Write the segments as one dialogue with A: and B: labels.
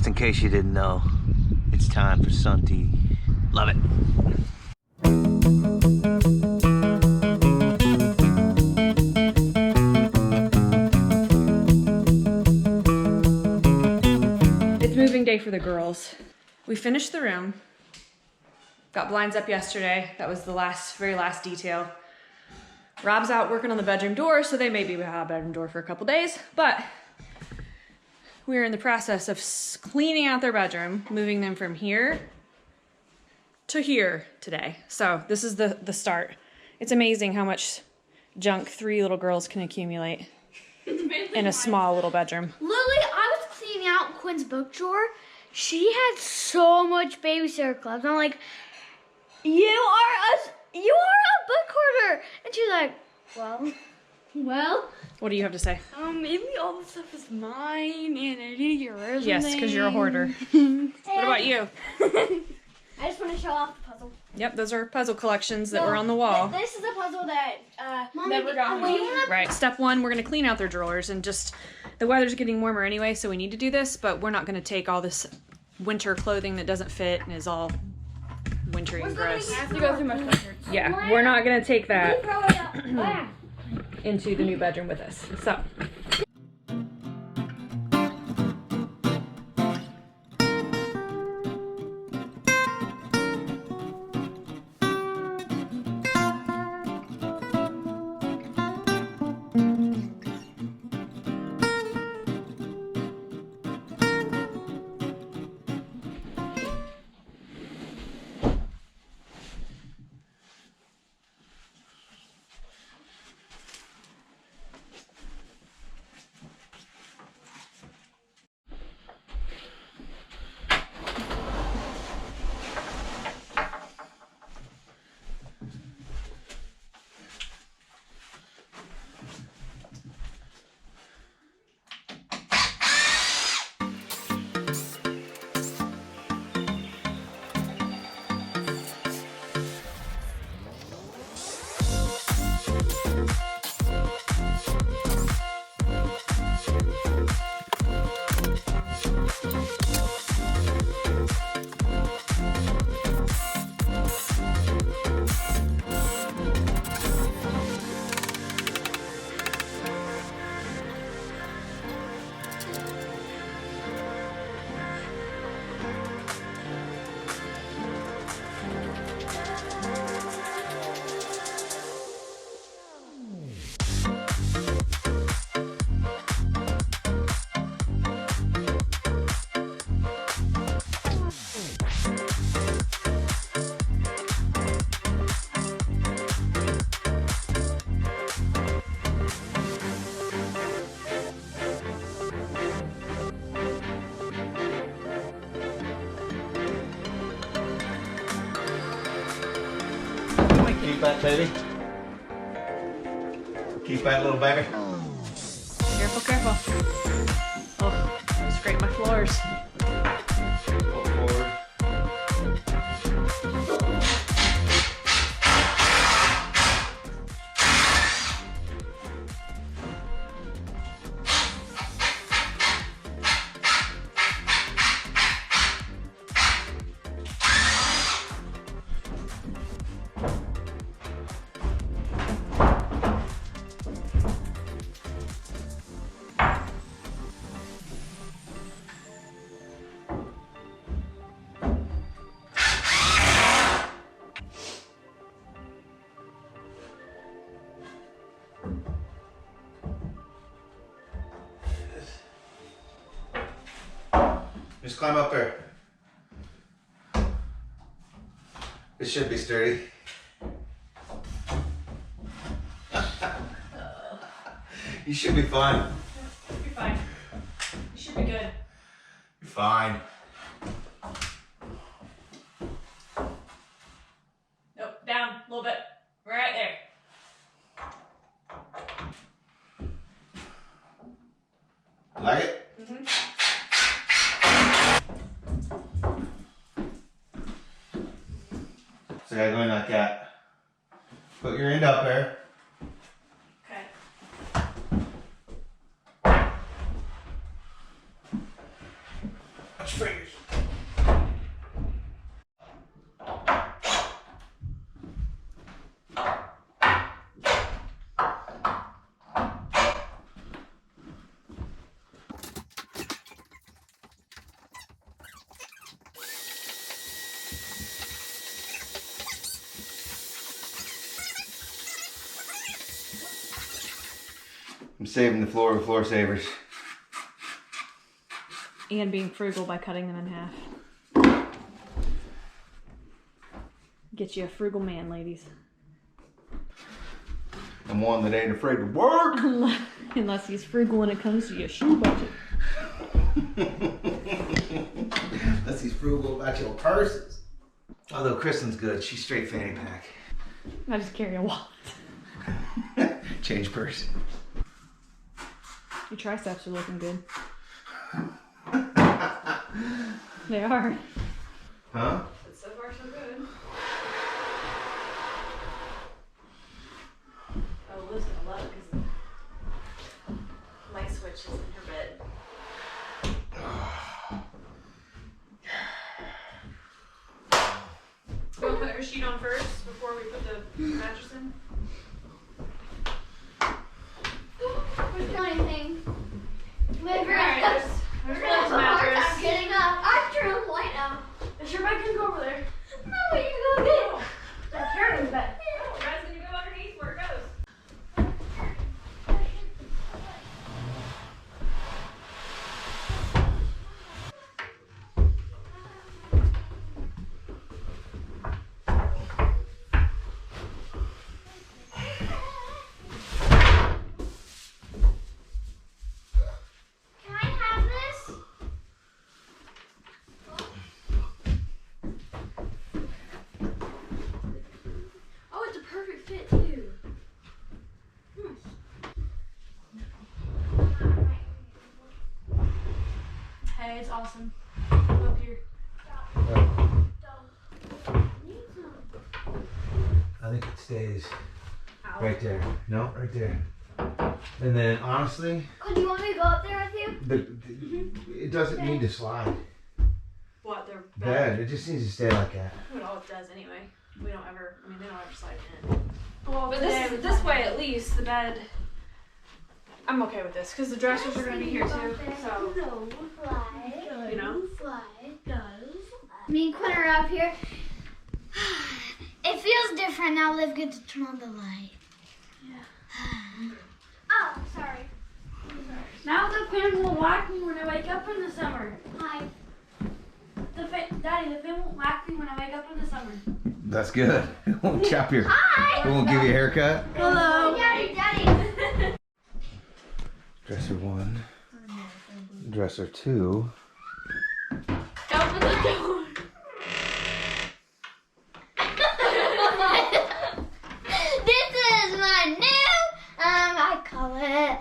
A: Just in case you didn't know, it's time for sun tea. Love it.
B: It's moving day for the girls. We finished the room. Got blinds up yesterday. That was the very last detail. Rob's out working on the bedroom door, so they maybe will have a bedroom door for a couple days, but we're in the process of cleaning out their bedroom, moving them from here to here today. So this is the start. It's amazing how much junk 3 little girls can accumulate in a small little bedroom.
C: Literally, I was cleaning out Quinn's book drawer. She had so much babysitter clubs. I'm like, you are a book hoarder. And she's like, well.
B: What do you have to say?
C: Maybe all the stuff is mine and I need to get rid of something.
B: Yes, because you're a hoarder. What about you?
C: I just want to show off the puzzle.
B: Yep, those are puzzle collections that were on the wall.
C: This is a puzzle that
B: Never got home. Right. Step 1, we're going to clean out their drawers, and just the weather's getting warmer anyway, so we need to do this, but we're not going to take all this winter clothing that doesn't fit and is all wintry and gross.
C: I have to go through my sweatshirts.
B: Yeah, we're not going to take that
C: Throw it up.
B: into the new bedroom with us. So.
A: Keep that, baby. Keep that, little baby.
B: Careful, careful. Oh, I scraped my floors.
A: Pull forward. Just climb up there. It should be sturdy. You should be fine.
B: You're fine. You should be good.
A: You're fine.
B: Nope, down a little bit. Right there.
A: Like it? So I gotta go in like that. Put your end up there.
B: Okay.
A: Watch fingers. I'm saving the floor with floor savers.
B: And being frugal by cutting them in half. Get you a frugal man, ladies.
A: I'm one that ain't afraid to work.
B: Unless he's frugal when it comes to your shoe budget.
A: Unless he's frugal about your purses. Although Kristen's good, she's straight fanny pack.
B: I just carry a wallet.
A: Change purse.
B: Your triceps are looking good. They are.
A: Huh?
B: But so far, so good. Oh, Liv's gonna love it because the light switch is in her bed. You want to put her sheet on first before we put the mattress in?
C: Where's the only thing? Wait,
B: Alright, there's Liv's mattress.
C: I'm getting up. I'm trying right now.
B: Is your bed gonna go over there?
C: No, you go get.
B: Don't carry the bed. No, Red's gonna go underneath where it goes.
C: Can I have this? Oh, it's a perfect fit too.
B: Hey, it's awesome. Come up here.
A: I think it stays right there. No, right there. And then honestly,
C: Do you want me to go up there with you?
A: it doesn't need to slide.
B: What, their
A: Bed, it just needs to stay like that.
B: It always does anyway. We don't ever, I mean, they don't ever slide in. Well, but this way at least, the bed, I'm okay with this because the dressers are going to be here too. So,
C: No, fly.
B: you know.
C: Fly. Me and Quinn are up here. It feels different now. Liv gets to turn on the light. Yeah. Oh, sorry.
D: Now the fan will whack me when I wake up in the summer.
C: Hi.
D: Daddy, the fan won't whack me when I wake up in the summer.
A: That's good. It won't chop your.
C: Hi.
A: It won't give you a haircut.
D: Hello.
C: Daddy.
A: Dresser 1. Dresser 2.
D: Open the door.
C: This is my new, I call it,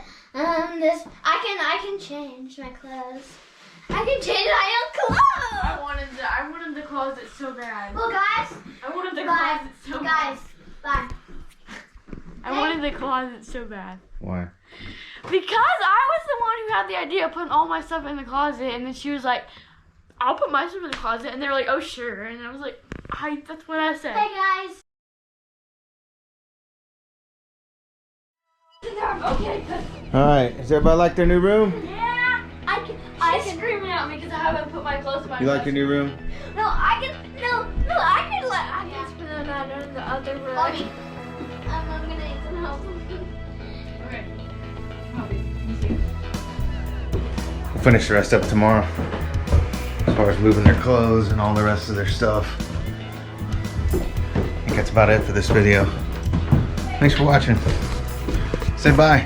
C: this, I can change my clothes. I can change my own clothes.
D: I wanted the closet so bad.
C: Well, guys,
D: I wanted the
C: bye.
D: closet so
C: Guys, bye.
D: bad. I wanted the closet so bad.
A: Why?
D: Because I was the one who had the idea of putting all my stuff in the closet, and then she was like, I'll put my stuff in the closet, and they were like, oh sure, and I was like, that's what I said.
C: Hey, guys.
D: Okay, good.
A: Alright, does everybody like their new room?
D: Yeah, She's screaming at me because I haven't put my clothes in my
A: You like your new room?
C: No, I can spend the night in the other room. Okay. I'm gonna need some help.
B: Okay. Help you.
A: We'll finish the rest up tomorrow. As far as moving their clothes and all the rest of their stuff. I think that's about it for this video. Thanks for watching. Say bye.